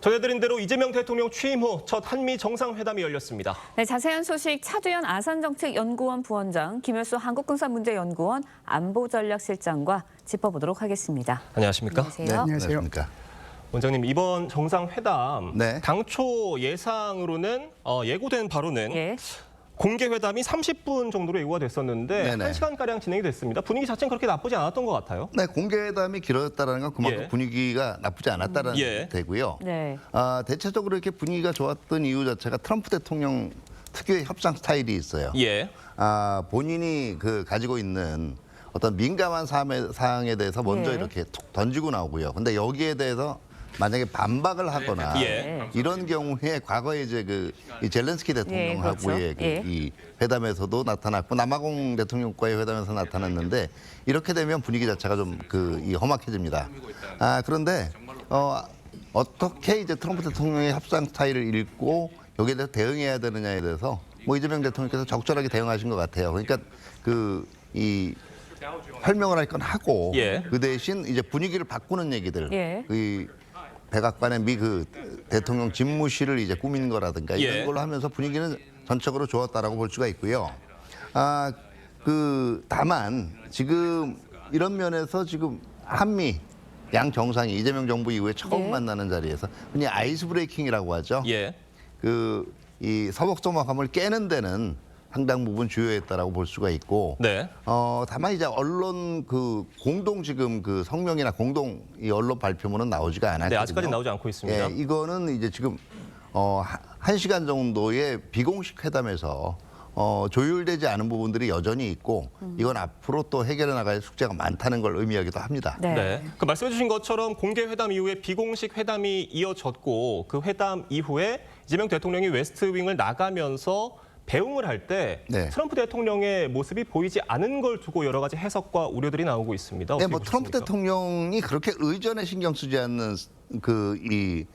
전해드린 대로 이재명 대통령 취임 후 첫 한미 정상회담이 열렸습니다. 네, 자세한 소식 차두현 아산정책연구원 부원장, 김효수 한국군사문제연구원 안보전략실장과 짚어보도록 하겠습니다. 안녕하십니까? 안녕하세요. 네, 안녕하십니까. 원장님, 이번 정상회담 네. 당초 예상으로는 예고된 바로는 예. 공개 회담이 30분 정도로 예고가 됐었는데 네네. 1시간가량 진행이 됐습니다. 분위기 자체는 그렇게 나쁘지 않았던 것 같아요. 네, 공개회담이 길어졌다는 건 그만큼 예. 분위기가 나쁘지 않았다는 예. 되고요. 네. 대체적으로 이렇게 분위기가 좋았던 이유 자체가 트럼프 대통령 특유의 협상 스타일이 있어요. 예. 본인이 가지고 있는 어떤 민감한 사항에 대해서 먼저 예. 이렇게 툭 던지고 나오고요. 근데 여기에 대해서 만약에 반박을 하거나 예. 이런 경우에 과거에 이제 이 젤렌스키 대통령하고의 예, 그렇죠. 이 회담에서도 나타났고 남아공 대통령과의 회담에서 나타났는데 이렇게 되면 분위기 자체가 좀 이 험악해집니다. 그런데 어떻게 이제 트럼프 대통령의 협상 스타일을 읽고 여기에 대해서 대응해야 되느냐에 대해서 이재명 대통령께서 적절하게 대응하신 것 같아요. 그러니까 이 설명을 할 건 하고 예. 그 대신 이제 분위기를 바꾸는 얘기들, 예. 이 백악관의 미 대통령 집무실을 이제 꾸민 거라든가 예. 이런 걸로 하면서 분위기는 전적으로 좋았다라고 볼 수가 있고요. 다만 지금 이런 면에서 지금 한미 양 정상이 이재명 정부 이후에 처음 네. 만나는 자리에서 흔히 아이스 브레이킹이라고 하죠. 예. 이 서먹서먹함을 깨는 데는 상당 부분 주요했다라고 볼 수가 있고, 네. 다만 이제 언론 공동 지금 성명이나 공동 이 언론 발표문은 나오지가 않았거든요. 네, 아직까지 나오지 않고 있습니다. 예, 이거는 이제 지금 1시간 정도의 비공식 회담에서 조율되지 않은 부분들이 여전히 있고, 이건 앞으로 또 해결해 나갈 숙제가 많다는 걸 의미하기도 합니다. 네. 네. 말씀해 주신 것처럼 공개 회담 이후에 비공식 회담이 이어졌고 그 회담 이후에 이재명 대통령이 웨스트윙을 나가면서 배웅을 할 때 네. 트럼프 대통령의 모습이 보이지 않은 걸 두고 여러 가지 해석과 우려들이 나오고 있습니다. 네, 어떻게 트럼프 보십니까? 대통령이 그렇게 의전에 신경 쓰지 않는 이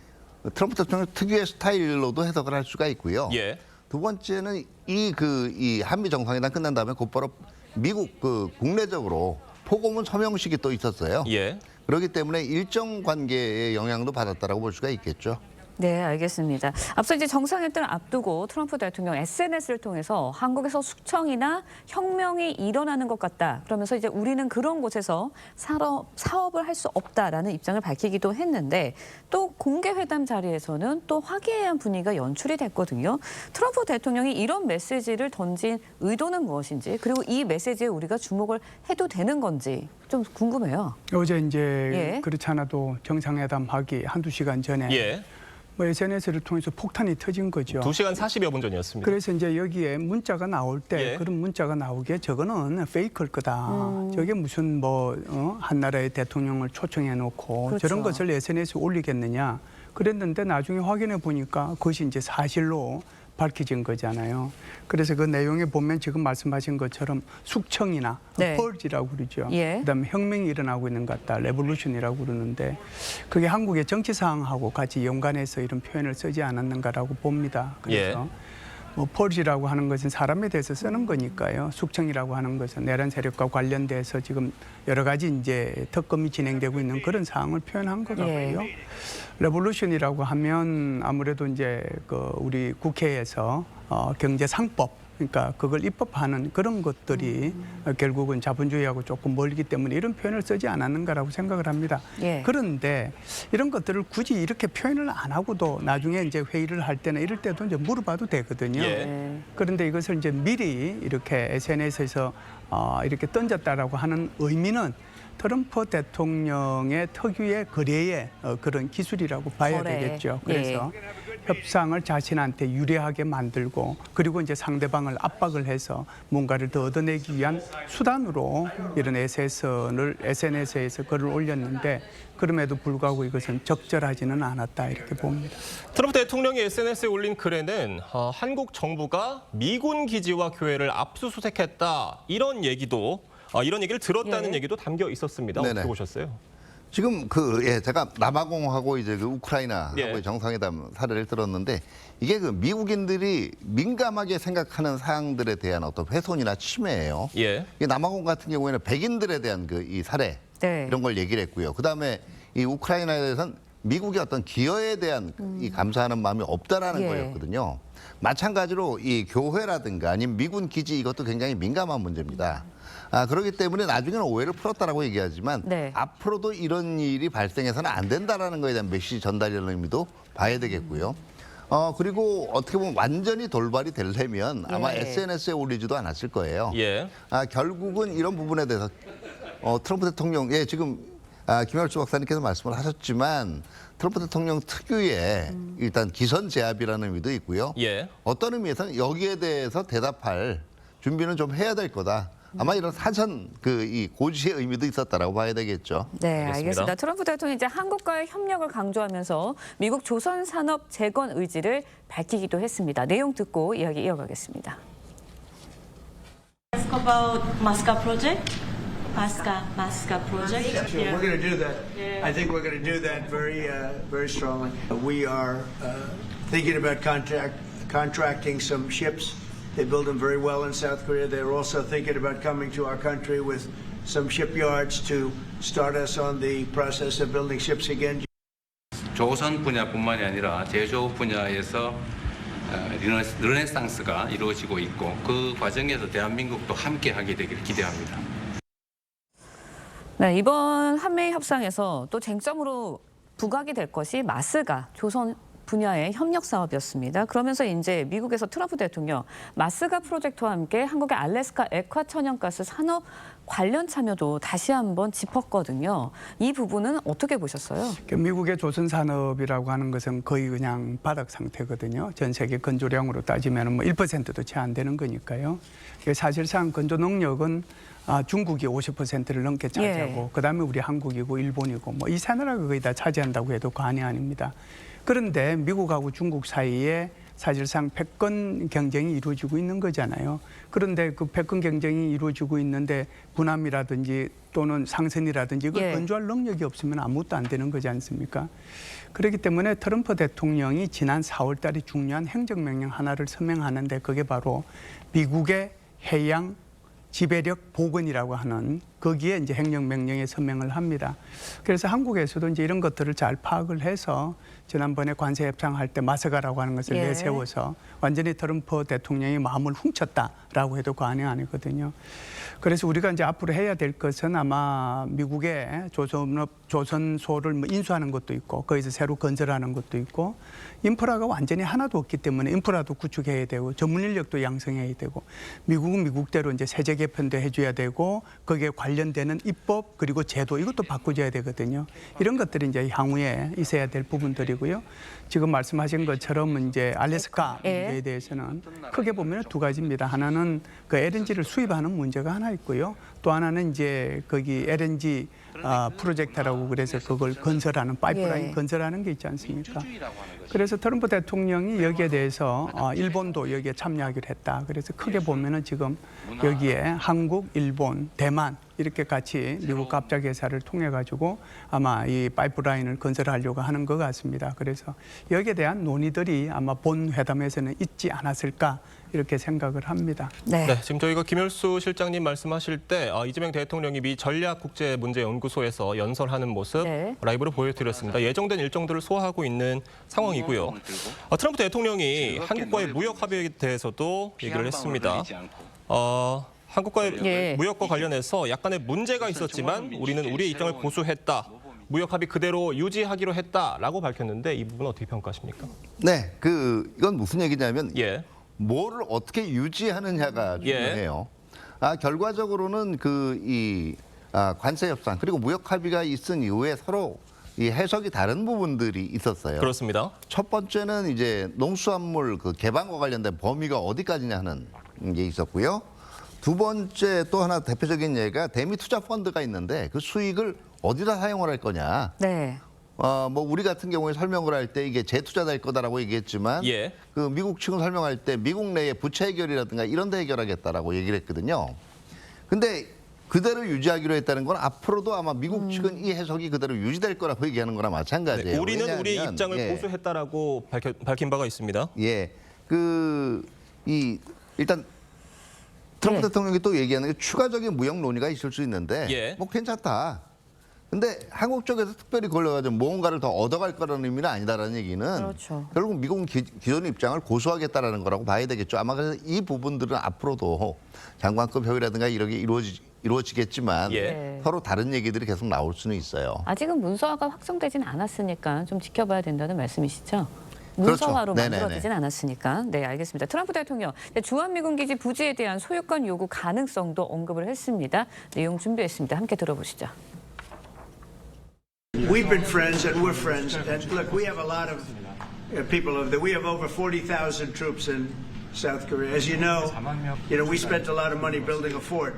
트럼프 대통령 특유의 스타일로도 해석을 할 수가 있고요. 예. 두 번째는 이 한미 정상회담 끝난 다음에 곧바로 미국 국내적으로 포고문 서명식이 또 있었어요. 예. 그렇기 때문에 일정 관계의 영향도 받았다라고 볼 수가 있겠죠. 네, 알겠습니다. 앞서 이제 정상회담을 앞두고 트럼프 대통령 SNS를 통해서 한국에서 숙청이나 혁명이 일어나는 것 같다. 그러면서 이제 우리는 그런 곳에서 사업을 할 수 없다라는 입장을 밝히기도 했는데 또 공개 회담 자리에서는 또 화기애애한 분위기가 연출이 됐거든요. 트럼프 대통령이 이런 메시지를 던진 의도는 무엇인지 그리고 이 메시지에 우리가 주목을 해도 되는 건지 좀 궁금해요. 어제 이제 예. 그렇지 않아도 정상회담 하기 한두 시간 전에 예. SNS를 통해서 폭탄이 터진 거죠. 2시간 40여 분 전이었습니다. 그래서 이제 여기에 문자가 나올 때 예. 그런 문자가 나오게 저거는 페이크일 거다. 저게 무슨 한 나라의 대통령을 초청해 놓고 그렇죠. 저런 것을 SNS에 올리겠느냐. 그랬는데 나중에 확인해 보니까 그것이 이제 사실로 밝혀진 거잖아요. 그래서 그 내용에 보면 지금 말씀하신 것처럼 숙청이나 네. 펄지라고 그러죠. 예. 그다음에 혁명이 일어나고 있는 것 같다. 레볼루션이라고 그러는데 그게 한국의 정치 상황하고 같이 연관해서 이런 표현을 쓰지 않았는가라고 봅니다. 그래서 펄이라고 하는 것은 사람에 대해서 쓰는 거니까요. 숙청이라고 하는 것은 내란 세력과 관련돼서 지금 여러 가지 이제 특검이 진행되고 있는 그런 상황을 표현한 것 같고요. 레볼루션이라고 하면 아무래도 이제 우리 국회에서 경제 상법 그러니까 그걸 입법하는 그런 것들이 결국은 자본주의하고 조금 멀기 때문에 이런 표현을 쓰지 않았는가라고 생각을 합니다. 예. 그런데 이런 것들을 굳이 이렇게 표현을 안 하고도 나중에 이제 회의를 할 때나 이럴 때도 이제 물어봐도 되거든요. 예. 그런데 이것을 이제 미리 이렇게 SNS에서 이렇게 던졌다라고 하는 의미는 트럼프 대통령의 특유의 거래의 그런 기술이라고 봐야 거래. 되겠죠. 그래서 협상을 자신한테 유리하게 만들고 그리고 이제 상대방을 압박을 해서 뭔가를 더 얻어내기 위한 수단으로 이런 SNS에서 글을 올렸는데 그럼에도 불구하고 이것은 적절하지는 않았다 이렇게 봅니다. 트럼프 대통령이 SNS에 올린 글에는 한국 정부가 미군 기지와 교회를 압수수색했다 이런 얘기를 들었다는 예. 얘기도 담겨 있었습니다. 네네. 어떻게 보셨어요? 지금 제가 남아공하고 이제 우크라이나하고의 예. 정상회담 사례를 들었는데 이게 미국인들이 민감하게 생각하는 사항들에 대한 어떤 훼손이나 침해예요. 예. 이 남아공 같은 경우에는 백인들에 대한 이 사례 네. 이런 걸 얘기를 했고요. 그다음에 이 우크라이나에 대해서는 미국의 어떤 기여에 대한 이 감사하는 마음이 없다라는 예. 거였거든요. 마찬가지로 이 교회라든가 아니면 미군 기지 이것도 굉장히 민감한 문제입니다. 그렇기 때문에 나중에는 오해를 풀었다라고 얘기하지만 네. 앞으로도 이런 일이 발생해서는 안 된다라는 거에 대한 메시지 전달이라는 의미도 봐야 되겠고요. 그리고 어떻게 보면 완전히 돌발이 되려면 아마 예. SNS에 올리지도 않았을 거예요. 예. 결국은 이런 부분에 대해서 트럼프 대통령, 지금 김열수 박사님께서 말씀을 하셨지만 트럼프 대통령 특유의 일단 기선 제압이라는 의미도 있고요. 예. 어떤 의미에서는 여기에 대해서 대답할 준비는 좀 해야 될 거다. 아마 이런 사전 이 고지의 의미도 있었다라고 봐야 되겠죠. 네, 알겠습니다. 알겠습니다. 트럼프 대통령이 이제 한국과의 협력을 강조하면서 미국 조선 산업 재건 의지를 밝히기도 했습니다. 내용 듣고 이야기 이어가겠습니다. Ask about Masca project. Masca project. Sure, we're going to do that. Yeah. I think we're going to do that very strongly. We are thinking about contracting some ships. They build them very well in South Korea. They're also thinking about coming to our country with some shipyards to start us on the process of building ships again. 조선 분야뿐만이 아니라 제조 분야에서 르네상스가 이루어지고 있고 그 과정에서 대한민국도 함께하게 되기를 기대합니다. 네, 이번 한미 협상에서 또 쟁점으로 부각이 될 것이 마스가 조선 분야의 협력 사업이었습니다. 그러면서 이제 미국에서 트럼프 대통령 마스가 프로젝트와 함께 한국의 알래스카 액화 천연가스 산업 관련 참여도 다시 한번 짚었거든요. 이 부분은 어떻게 보셨어요? 미국의 조선 산업이라고 하는 것은 거의 그냥 바닥 상태거든요. 전 세계 건조량으로 따지면 뭐 1%도 채 안 되는 거니까요. 사실상 건조 능력은 중국이 50%를 넘게 차지하고 그다음에 우리 한국이고 일본이고 뭐 이 세 나라가 거의 다 차지한다고 해도 과언이 아닙니다. 그런데 미국하고 중국 사이에 사실상 패권 경쟁이 이루어지고 있는 거잖아요. 그런데 그 패권 경쟁이 이루어지고 있는데 군함이라든지 또는 상선이라든지 이걸 건조할 능력이 없으면 아무것도 안 되는 거지 않습니까? 그렇기 때문에 트럼프 대통령이 지난 4월 달에 중요한 행정명령 하나를 서명하는데 그게 바로 미국의 해양 지배력 복원이라고 하는 거기에 이제 행정명령에 서명을 합니다. 그래서 한국에서도 이제 이런 것들을 잘 파악을 해서 지난번에 관세 협상할 때 마스가라고 하는 것을 내세워서 완전히 트럼프 대통령이 마음을 훔쳤다라고 해도 과언이 아니거든요. 그래서 우리가 이제 앞으로 해야 될 것은 아마 미국의 조선소를 뭐 인수하는 것도 있고 거기서 새로 건설하는 것도 있고 인프라가 완전히 하나도 없기 때문에 인프라도 구축해야 되고 전문 인력도 양성해야 되고 미국은 미국대로 이제 세제 개편도 해줘야 되고 거기에 관련되는 입법 그리고 제도 이것도 바꿔줘야 되거든요. 이런 것들이 이제 향후에 있어야 될 부분들이고요. 지금 말씀하신 것처럼 이제 알래스카 문제에 대해서는 크게 보면 두 가지입니다. 하나는 그 LNG를 수입하는 문제가 하나 있고요. 또 하나는 이제 거기 LNG 프로젝트라고 그래서 그걸 건설하는 파이프라인 건설하는 게 있지 않습니까? 그래서 트럼프 대통령이 여기에 대해서 일본도 여기에 참여하기로 했다. 그래서 크게 보면은 지금 여기에 한국, 일본, 대만 이렇게 같이 미국 갑작회사를 통해 가지고 아마 이 파이프라인을 건설하려고 하는 것 같습니다. 그래서 여기에 대한 논의들이 아마 본 회담에서는 있지 않았을까 이렇게 생각을 합니다. 네. 네, 지금 저희가 김열수 실장님 말씀하실 때 이재명 대통령이 미 전략국제문제연구소에서 연설하는 모습 라이브로 보여드렸습니다. 예정된 일정들을 소화하고 있는 상황이고요. 트럼프 대통령이 한국과의 무역 합의에 대해서도 얘기를 했습니다. 한국과의 무역과 관련해서 약간의 문제가 있었지만 우리는 우리의 입장을 고수했다. 무역 합의 그대로 유지하기로 했다라고 밝혔는데 이 부분 어떻게 평가하십니까? 네, 이건 무슨 얘기냐면 뭐를 어떻게 유지하느냐가 중요해요. 결과적으로는 관세 협상 그리고 무역 합의가 있은 이후에 서로 이 해석이 다른 부분들이 있었어요. 그렇습니다. 첫 번째는 이제 농수산물 개방과 관련된 범위가 어디까지냐 하는 게 있었고요. 두 번째 또 하나 대표적인 예가 대미 투자 펀드가 있는데 그 수익을 어디다 사용을 할 거냐. 네. 뭐 우리 같은 경우에 설명을 할 때 이게 재투자될 거다라고 얘기했지만 그 미국 측은 설명할 때 미국 내의 부채 해결이라든가 이런 데 해결하겠다라고 얘기를 했거든요. 근데 그대로 유지하기로 했다는 건 앞으로도 아마 미국 측은 이 해석이 그대로 유지될 거라고 얘기하는 거나 마찬가지예요. 네, 우리는 우리의 입장을 고수했다라고 밝힌 바가 있습니다. 일단 트럼프 대통령이 또 얘기하는 게 추가적인 무역 논의가 있을 수 있는데 뭐 괜찮다. 근데 한국 쪽에서 특별히 걸려가지고 뭔가를 더 얻어갈 거라는 의미는 아니다라는 얘기는 그렇죠. 결국 미국은 기존 입장을 고수하겠다라는 거라고 봐야 되겠죠. 아마 그래서 이 부분들은 앞으로도 장관급 협의라든가 이렇게 이루어지겠지만 예. 서로 다른 얘기들이 계속 나올 수는 있어요. 아직은 문서화가 확정되진 않았으니까 좀 지켜봐야 된다는 말씀이시죠? 그렇죠. 문서화로 네네네. 만들어지진 않았으니까. 네, 알겠습니다. 트럼프 대통령 주한미군 기지 부지에 대한 소유권 요구 가능성도 언급을 했습니다. 내용 준비했습니다. 함께 들어보시죠. We've been friends and we're friends. And look, we have a lot of people over there. We have over 40,000 troops in South Korea. As you know, we spent a lot of money building a fort.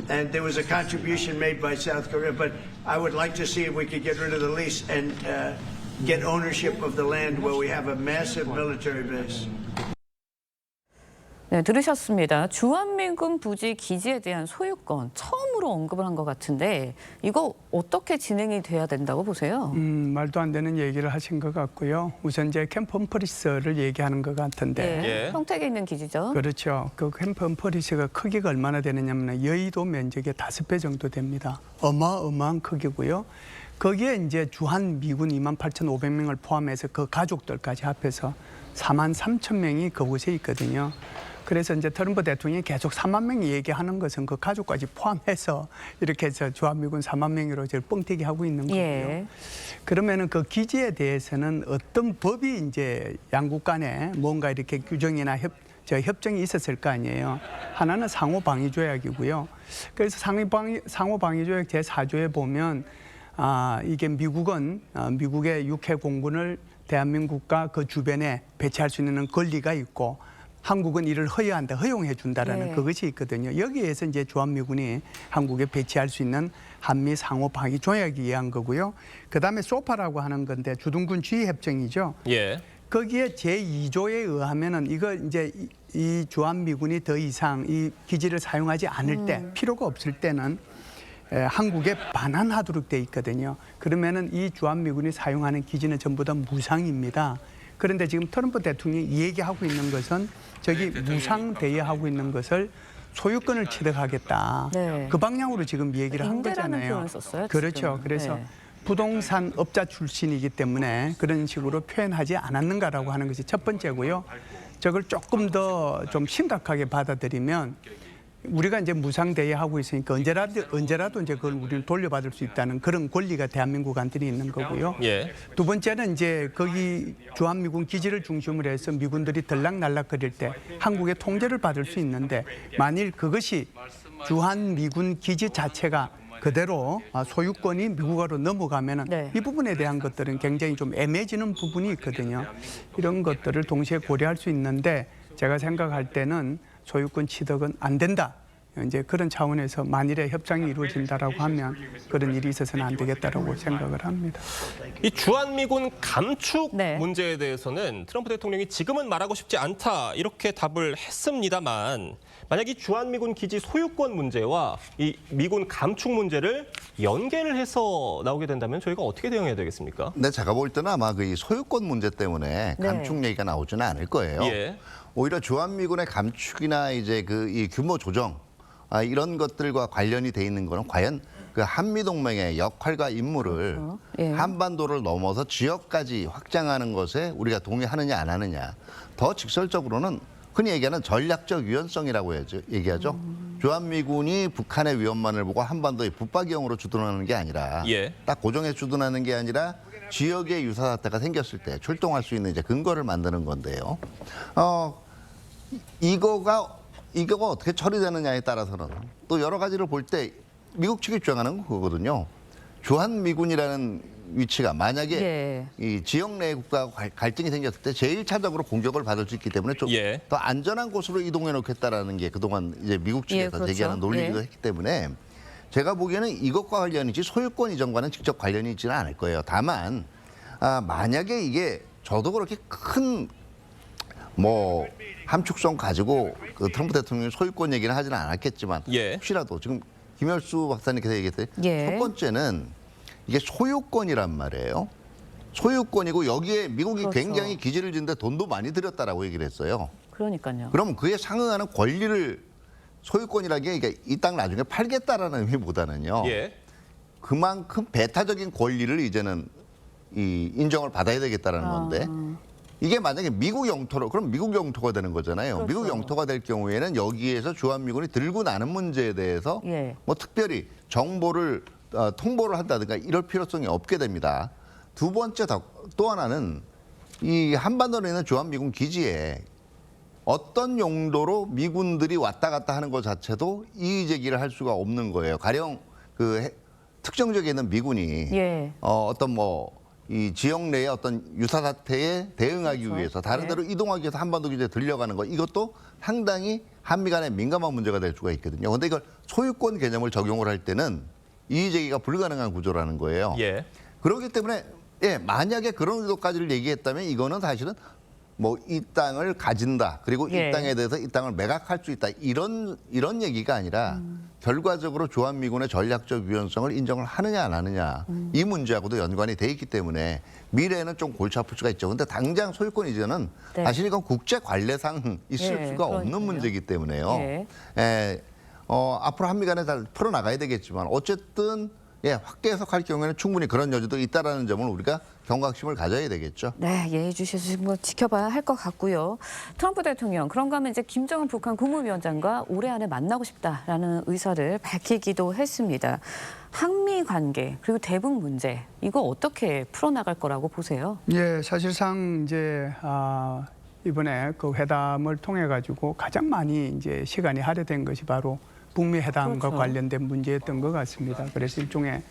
And there was a contribution made by South Korea. But I would like to see if we could get rid of the lease and get ownership of the land where we have a massive military base. 네, 들으셨습니다. 주한미군 부지 기지에 대한 소유권 처음으로 언급을 한 것 같은데 이거 어떻게 진행이 돼야 된다고 보세요? 말도 안 되는 얘기를 하신 것 같고요. 우선 이제 캠프 험프리스를 얘기하는 것 같은데. 네, 예. 평택에 있는 기지죠. 그렇죠. 그 캠프 험프리스가 크기가 얼마나 되느냐면 여의도 면적의 5배 정도 됩니다. 어마어마한 크기고요. 거기에 이제 주한 미군 28,500명을 포함해서 그 가족들까지 합해서 43,000명이 그곳에 있거든요. 그래서 이제 트럼프 대통령이 계속 4만 명이 얘기하는 것은 그 가족까지 포함해서 이렇게 해서 주한미군 4만 명으로 지금 뻥튀기 하고 있는 거고요. 예. 그러면은 그 기지에 대해서는 어떤 법이 이제 양국 간에 뭔가 이렇게 규정이나 협정이 있었을 거 아니에요. 하나는 상호방위조약이고요. 그래서 상호방위조약 제4조에 보면 이게 미국은 미국의 육해 공군을 대한민국과 그 주변에 배치할 수 있는 권리가 있고 한국은 이를 허용해 준다라는 네. 그것이 있거든요. 여기에서 이제 주한미군이 한국에 배치할 수 있는 한미 상호 방위 조약이 의한 거고요. 그다음에 소파라고 하는 건데 주둔군 지휘 협정이죠. 예. 거기에 제2조에 의하면은 이거 이제 이 주한미군이 더 이상 이 기지를 사용하지 않을 때 필요가 없을 때는 한국에 반환하도록 돼 있거든요. 그러면은 이 주한미군이 사용하는 기지는 전부 다 무상입니다. 그런데 지금 트럼프 대통령이 얘기하고 있는 것은 저기 무상 대여하고 있는 것을 소유권을 취득하겠다. 네. 그 방향으로 지금 얘기를 한 임대라는 거잖아요. 표현을 썼어요, 그렇죠. 지금. 그래서 네. 부동산 업자 출신이기 때문에 그런 식으로 표현하지 않았는가라고 하는 것이 첫 번째고요. 저걸 조금 더 좀 심각하게 받아들이면 우리가 이제 무상 대여하고 있으니까 언제라도 이제 그걸 우리는 돌려받을 수 있다는 그런 권리가 대한민국한테 있는 거고요. 예. 두 번째는 이제 거기 주한미군 기지를 중심으로 해서 미군들이 들락날락거릴 때 한국의 통제를 받을 수 있는데 만일 그것이 주한미군 기지 자체가 그대로 소유권이 미국으로 넘어가면은 네. 이 부분에 대한 것들은 굉장히 좀 애매해지는 부분이 있거든요. 이런 것들을 동시에 고려할 수 있는데 제가 생각할 때는 소유권 취득은 안 된다. 이제 그런 차원에서 만일에 협상이 이루어진다라고 하면 그런 일이 있어서는 안 되겠다라고 생각을 합니다. 이 주한미군 감축 네. 문제에 대해서는 트럼프 대통령이 지금은 말하고 싶지 않다 이렇게 답을 했습니다만 만약 이 주한미군 기지 소유권 문제와 이 미군 감축 문제를 연계를 해서 나오게 된다면 저희가 어떻게 대응해야 되겠습니까? 근데 제가 볼 때는 아마 그 소유권 문제 때문에 네. 감축 얘기가 나오지는 않을 거예요. 예. 오히려 주한미군의 감축이나 이제 그 이 규모 조정 이런 것들과 관련이 돼 있는 거는 과연 그 한미동맹의 역할과 임무를 예. 한반도를 넘어서 지역까지 확장하는 것에 우리가 동의하느냐 안 하느냐. 더 직설적으로는 흔히 얘기하는 전략적 유연성이라고 얘기하죠. 주한미군이 북한의 위험만을 보고 한반도의 붙박이형으로 주둔하는 게 아니라 예. 딱 고정해 주둔하는 게 아니라 지역의 유사 사태가 생겼을 때 출동할 수 있는 이제 근거를 만드는 건데요. 이거가 어떻게 처리되느냐에 따라서는 또 여러 가지를 볼 때 미국 측이 주장하는 건 그거거든요. 주한미군이라는 위치가 만약에 예. 이 지역 내 국가가 갈등이 생겼을 때 제일차적으로 공격을 받을 수 있기 때문에 좀 예. 더 안전한 곳으로 이동해 놓겠다라는 게 그동안 이제 미국 측에서 그렇죠. 제기하는 논리이기도 예. 했기 때문에 제가 보기에는 이것과 관련이지 소유권 이전과는 직접 관련이 있지는 않을 거예요. 다만 만약에 이게 저도 그렇게 큰 뭐 함축성 가지고 그 트럼프 대통령이 소유권 얘기는 하지는 않았겠지만 예. 혹시라도 지금 김열수 박사님께서 얘기했어요. 예. 첫 번째는 이게 소유권이란 말이에요. 소유권이고 여기에 미국이 그렇죠. 굉장히 기지를 짓는데 돈도 많이 들였다라고 얘기를 했어요. 그러니까요. 그러면 그에 상응하는 권리를 소유권이라는 게 이 땅 나중에 팔겠다라는 의미보다는요. 예. 그만큼 배타적인 권리를 이제는 인정을 받아야 되겠다라는 건데 이게 만약에 미국 영토로 그럼 미국 영토가 되는 거잖아요. 그렇죠. 미국 영토가 될 경우에는 여기에서 주한미군이 들고 나는 문제에 대해서 예. 뭐 특별히 정보를 통보를 한다든가 이럴 필요성이 없게 됩니다. 두 번째 또 하나는 이 한반도에 있는 주한미군 기지에 어떤 용도로 미군들이 왔다 갔다 하는 것 자체도 이의 제기를 할 수가 없는 거예요. 가령 그 특정지역에 있는 미군이 예. 어떤 이 지역 내의 어떤 유사 사태에 대응하기 그렇죠. 위해서 다른 네. 데로 이동하기 위해서 한반도 기지에 들려가는 거 이것도 상당히 한미 간에 민감한 문제가 될 수가 있거든요. 그런데 이걸 소유권 개념을 적용을 할 때는 이의 제기가 불가능한 구조라는 거예요. 예. 그렇기 때문에 만약에 그런 의도까지를 얘기했다면 이거는 사실은 뭐 이 땅을 가진다. 그리고 예. 이 땅에 대해서 이 땅을 매각할 수 있다. 이런 얘기가 아니라 결과적으로 주한미군의 전략적 유연성을 인정을 하느냐 안 하느냐 이 문제하고도 연관이 돼 있기 때문에 미래에는 좀 골치 아플 수가 있죠. 근데 당장 소유권 이전은 네. 사실 이건 국제 관례상 있을 예, 수가 그러니까요. 없는 문제이기 때문에요. 예. 앞으로 한미 간에 잘 풀어나가야 되겠지만 어쨌든 확대 해석할 경우에는 충분히 그런 여지도 있다라는 점을 우리가 경각심을 가져야 되겠죠. 네, 예의 주셔서 뭐 지켜봐야 할 것 같고요. 트럼프 대통령 그런가 하면 이제 김정은 북한 국무위원장과 올해 안에 만나고 싶다라는 의사를 밝히기도 했습니다. 한미 관계 그리고 대북 문제 이거 어떻게 풀어나갈 거라고 보세요? 예, 사실상 이제 이번에 그 회담을 통해 가지고 가장 많이 이제 시간이 할애된 것이 바로 북미 회담과 그렇죠. 관련된 문제였던 것 같습니다. 그래서 일종의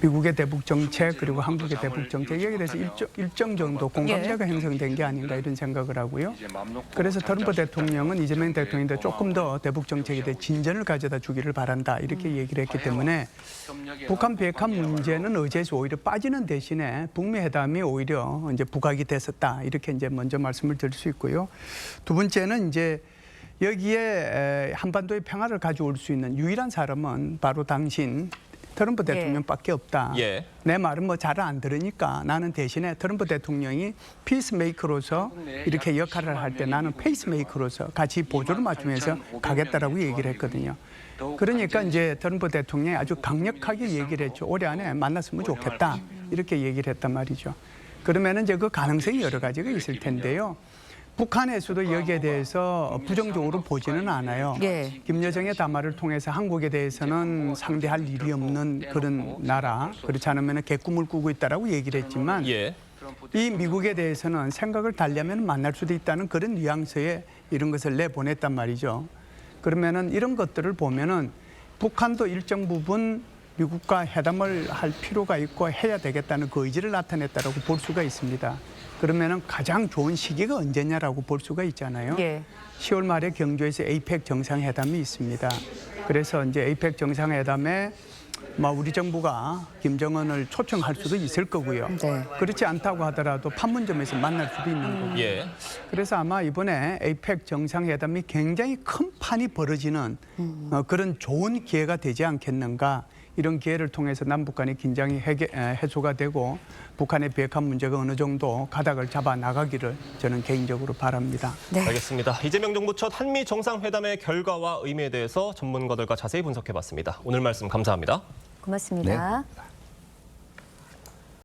미국의 대북 정책 그리고 한국의 대북 정책 여기에 대해서 일정 정도 공감대가 형성된 게 아닌가 이런 생각을 하고요. 그래서 트럼프 대통령은 이재명 대통령인데 조금 더 대북 정책에 대해 진전을 가져다 주기를 바란다 이렇게 얘기를 했기 때문에 북한 비핵화 문제는 의제에서 오히려 빠지는 대신에 북미 회담이 오히려 이제 부각이 됐었다 이렇게 이제 먼저 말씀을 드릴 수 있고요. 두 번째는 이제 여기에 한반도의 평화를 가져올 수 있는 유일한 사람은 바로 당신 트럼프 대통령밖에 없다. 예. 내 말은 뭐 잘 안 들으니까 나는 대신에 트럼프 대통령이 피스메이커로서 이렇게 역할을 할 때 나는 페이스메이커로서 같이 보조를 맞추면서 가겠다라고 얘기를 했거든요. 그러니까 이제 트럼프 대통령이 아주 강력하게 얘기를 했죠. 올해 안에 만났으면 좋겠다. 이렇게 얘기를 했단 말이죠. 그러면은 이제 그 가능성이 여러 가지가 있을 텐데요. 북한에서도 여기에 대해서 부정적으로 보지는 않아요. 예. 김여정의 담화를 통해서 한국에 대해서는 상대할 일이 없는 그런 나라, 그렇지 않으면 개꿈을 꾸고 있다라고 얘기를 했지만 예. 이 미국에 대해서는 생각을 달리하면 만날 수도 있다는 그런 뉘앙스에 이런 것을 내보냈단 말이죠. 그러면은 이런 것들을 보면은 북한도 일정 부분 미국과 회담을 할 필요가 있고 해야 되겠다는 그 의지를 나타냈다라고 볼 수가 있습니다. 그러면은 가장 좋은 시기가 언제냐라고 볼 수가 있잖아요. 예. 10월 말에 경주에서 에이펙 정상회담이 있습니다. 그래서 이제 에이펙 정상회담에 우리 정부가 김정은을 초청할 수도 있을 거고요. 네. 그렇지 않다고 하더라도 판문점에서 만날 수도 있는 거고요. 예. 그래서 아마 이번에 에이펙 정상회담이 굉장히 큰 판이 벌어지는 그런 좋은 기회가 되지 않겠는가. 이런 기회를 통해서 남북 간의 긴장이 해소가 되고 북한의 비핵화 문제가 어느 정도 가닥을 잡아 나가기를 저는 개인적으로 바랍니다. 네. 알겠습니다. 이재명 정부 첫 한미 정상회담의 결과와 의미에 대해서 전문가들과 자세히 분석해봤습니다. 오늘 말씀 감사합니다. 고맙습니다. 네.